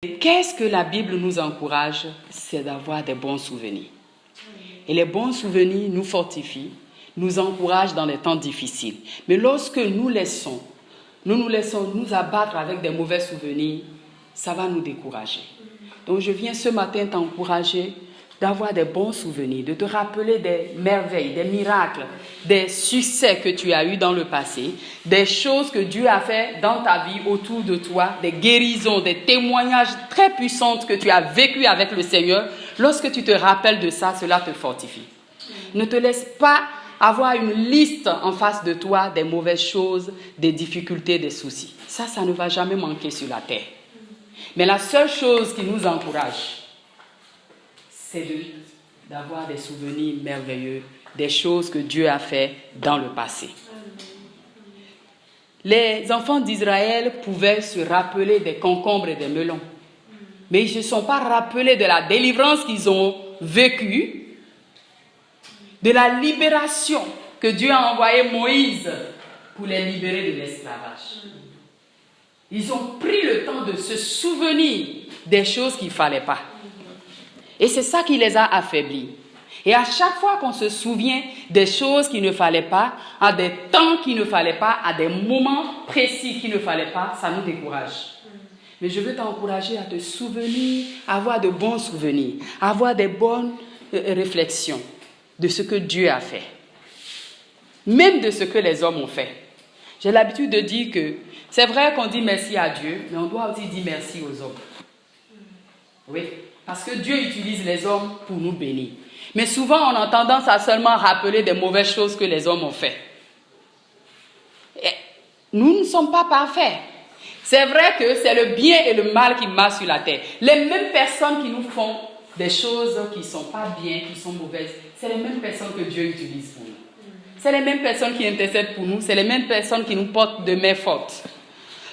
Qu'est-ce que la Bible nous encourage? C'est d'avoir des bons souvenirs. Et les bons souvenirs nous fortifient, nous encouragent dans les temps difficiles. Mais lorsque nous nous laissons nous abattre avec des mauvais souvenirs, ça va nous décourager. Donc je viens ce matin t'encourager d'avoir des bons souvenirs, de te rappeler des merveilles, des miracles, des succès que tu as eus dans le passé, des choses que Dieu a fait dans ta vie, autour de toi, des guérisons, des témoignages très puissants que tu as vécu avec le Seigneur. Lorsque tu te rappelles de ça, cela te fortifie. Ne te laisse pas avoir une liste en face de toi des mauvaises choses, des difficultés, des soucis. Ça ne va jamais manquer sur la terre. Mais la seule chose qui nous encourage, c'est d'avoir des souvenirs merveilleux, des choses que Dieu a fait dans le passé. Les enfants d'Israël pouvaient se rappeler des concombres et des melons, mais ils ne se sont pas rappelés de la délivrance qu'ils ont vécue, de la libération que Dieu a envoyé Moïse pour les libérer de l'esclavage. Ils ont pris le temps de se souvenir des choses qu'il ne fallait pas. Et c'est ça qui les a affaiblis. Et à chaque fois qu'on se souvient des choses qu'il ne fallait pas, à des temps qu'il ne fallait pas, à des moments précis qu'il ne fallait pas, ça nous décourage. Mais je veux t'encourager à te souvenir, à avoir de bons souvenirs, à avoir des bonnes réflexions de ce que Dieu a fait. Même de ce que les hommes ont fait. J'ai l'habitude de dire que c'est vrai qu'on dit merci à Dieu, mais on doit aussi dire merci aux hommes. Oui. Parce que Dieu utilise les hommes pour nous bénir. Mais souvent, on a tendance à seulement rappeler des mauvaises choses que les hommes ont fait. Et nous ne sommes pas parfaits. C'est vrai que c'est le bien et le mal qui marchent sur la terre. Les mêmes personnes qui nous font des choses qui ne sont pas bien, qui sont mauvaises, c'est les mêmes personnes que Dieu utilise pour nous. C'est les mêmes personnes qui intercèdent pour nous, c'est les mêmes personnes qui nous portent de main forte.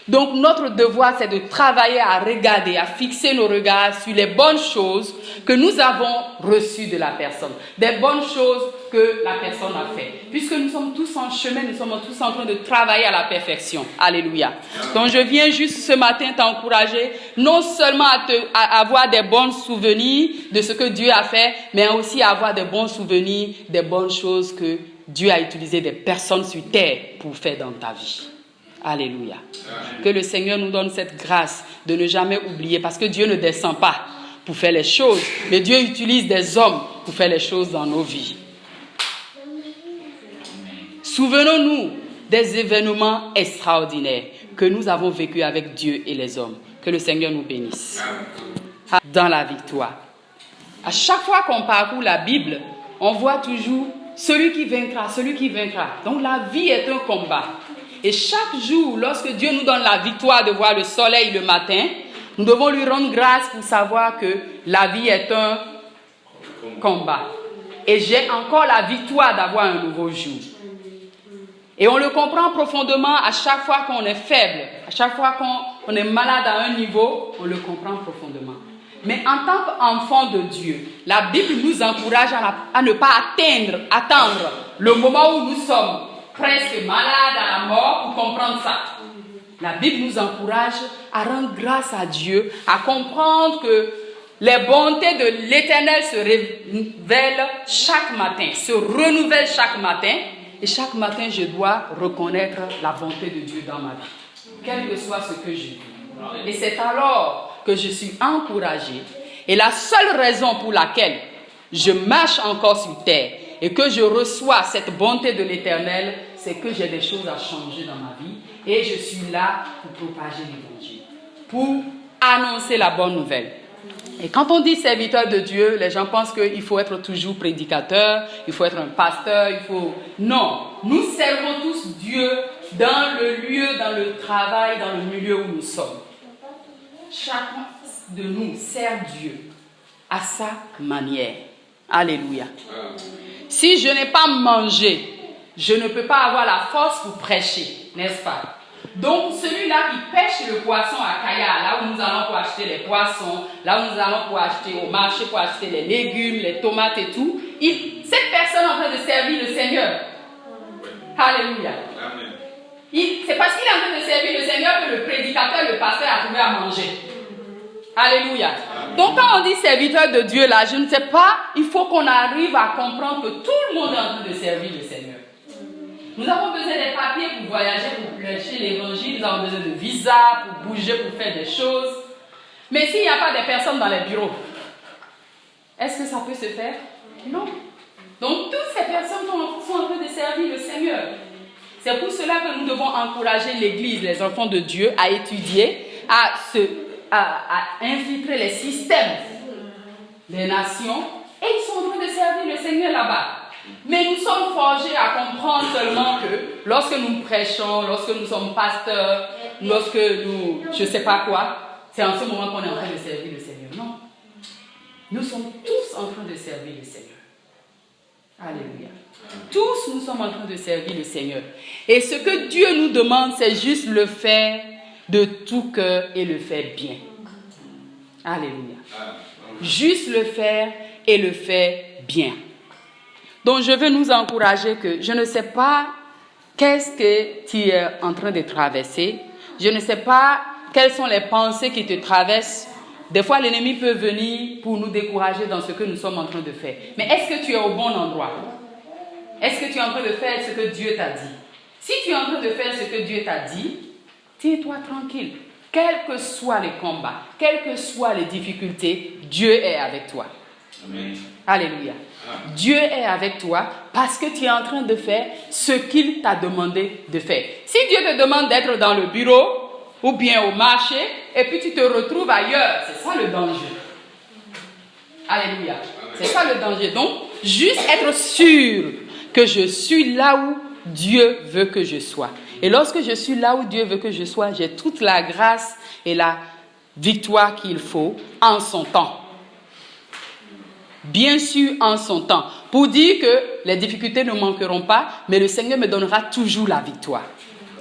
Donc notre devoir, c'est de travailler à regarder, à fixer nos regards sur les bonnes choses que nous avons reçues de la personne. Des bonnes choses que la personne a fait. Puisque nous sommes tous en chemin, nous sommes tous en train de travailler à la perfection. Alléluia. Donc je viens juste ce matin t'encourager, non seulement à avoir des bons souvenirs de ce que Dieu a fait, mais aussi à avoir des bons souvenirs des bonnes choses que Dieu a utilisées, des personnes sur terre pour faire dans ta vie. Alléluia. Que le Seigneur nous donne cette grâce de ne jamais oublier, parce que Dieu ne descend pas pour faire les choses, mais Dieu utilise des hommes pour faire les choses dans nos vies. Souvenons-nous des événements extraordinaires que nous avons vécus avec Dieu et les hommes. Que le Seigneur nous bénisse. Dans la victoire. À chaque fois qu'on parcourt la Bible, on voit toujours celui qui vaincra, celui qui vaincra. Donc la vie est un combat. Et chaque jour, lorsque Dieu nous donne la victoire de voir le soleil le matin, nous devons lui rendre grâce pour savoir que la vie est un combat. Et j'ai encore la victoire d'avoir un nouveau jour. Et on le comprend profondément à chaque fois qu'on est faible, à chaque fois qu'on est malade à un niveau, on le comprend profondément. Mais en tant qu'enfant de Dieu, la Bible nous encourage à ne pas attendre le moment où nous sommes presque malades à la mort pour comprendre ça. La Bible nous encourage à rendre grâce à Dieu, à comprendre que les bontés de l'Éternel se révèlent chaque matin, se renouvellent chaque matin. Et chaque matin, je dois reconnaître la bonté de Dieu dans ma vie, quel que soit ce que je vis. Et c'est alors que je suis encouragée. Et la seule raison pour laquelle je marche encore sur terre et que je reçois cette bonté de l'Éternel, c'est que j'ai des choses à changer dans ma vie. Et je suis là pour propager l'Évangile, pour annoncer la bonne nouvelle. Et quand on dit serviteur de Dieu, les gens pensent qu'il faut être toujours prédicateur, il faut être un pasteur, Non, nous servons tous Dieu dans le lieu, dans le travail, dans le milieu où nous sommes. Chacun de nous sert Dieu à sa manière. Alléluia. Si je n'ai pas mangé, je ne peux pas avoir la force pour prêcher, n'est-ce pas? Donc, celui-là qui pêche le poisson à Kaya, là où nous allons pour acheter les poissons, là où nous allons pour acheter au marché, pour acheter les légumes, les tomates et tout, cette personne est en train de servir le Seigneur. Alléluia. C'est parce qu'il est en train de servir le Seigneur que le prédicateur, le pasteur a trouvé à manger. Alléluia. Donc quand on dit serviteur de Dieu là, je ne sais pas, il faut qu'on arrive à comprendre que tout le monde est en train de servir le Seigneur. Nous avons besoin des papiers pour voyager, pour prêcher l'évangile, nous avons besoin de visa, pour bouger, pour faire des choses. Mais s'il n'y a pas de personnes dans les bureaux, est-ce que ça peut se faire? Non. Donc toutes ces personnes sont en train de servir le Seigneur. C'est pour cela que nous devons encourager l'Église, les enfants de Dieu, à étudier, à infiltrer les systèmes des nations. Et ils sont en train de servir le Seigneur là-bas. Mais nous sommes forgés à comprendre seulement que lorsque nous prêchons, lorsque nous sommes pasteurs, lorsque nous, je ne sais pas quoi, c'est en ce moment qu'on est en train de servir le Seigneur. Non. Nous sommes tous en train de servir le Seigneur. Alléluia. Tous nous sommes en train de servir le Seigneur. Et ce que Dieu nous demande, c'est juste le faire de tout cœur et le faire bien. Alléluia. Juste le faire et le faire bien. Donc je veux nous encourager que je ne sais pas qu'est-ce que tu es en train de traverser. Je ne sais pas quelles sont les pensées qui te traversent. Des fois l'ennemi peut venir pour nous décourager dans ce que nous sommes en train de faire. Mais est-ce que tu es au bon endroit? Est-ce que tu es en train de faire ce que Dieu t'a dit? Si tu es en train de faire ce que Dieu t'a dit, tiens-toi tranquille. Quels que soient les combats, quelles que soient les difficultés, Dieu est avec toi. Amen. Alléluia. Dieu est avec toi parce que tu es en train de faire ce qu'il t'a demandé de faire. Si Dieu te demande d'être dans le bureau ou bien au marché et puis tu te retrouves ailleurs, c'est ça le danger. Alléluia. C'est ça le danger. Donc, juste être sûr que je suis là où Dieu veut que je sois. Et lorsque je suis là où Dieu veut que je sois, j'ai toute la grâce et la victoire qu'il faut en son temps. Bien sûr, en son temps. Pour dire que les difficultés ne manqueront pas, mais le Seigneur me donnera toujours la victoire.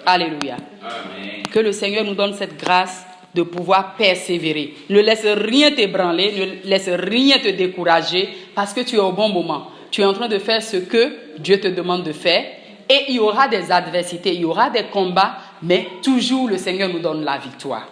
Alléluia. Amen. Que le Seigneur nous donne cette grâce de pouvoir persévérer. Ne laisse rien t'ébranler, ne laisse rien te décourager, parce que tu es au bon moment. Tu es en train de faire ce que Dieu te demande de faire. Et il y aura des adversités, il y aura des combats, mais toujours le Seigneur nous donne la victoire.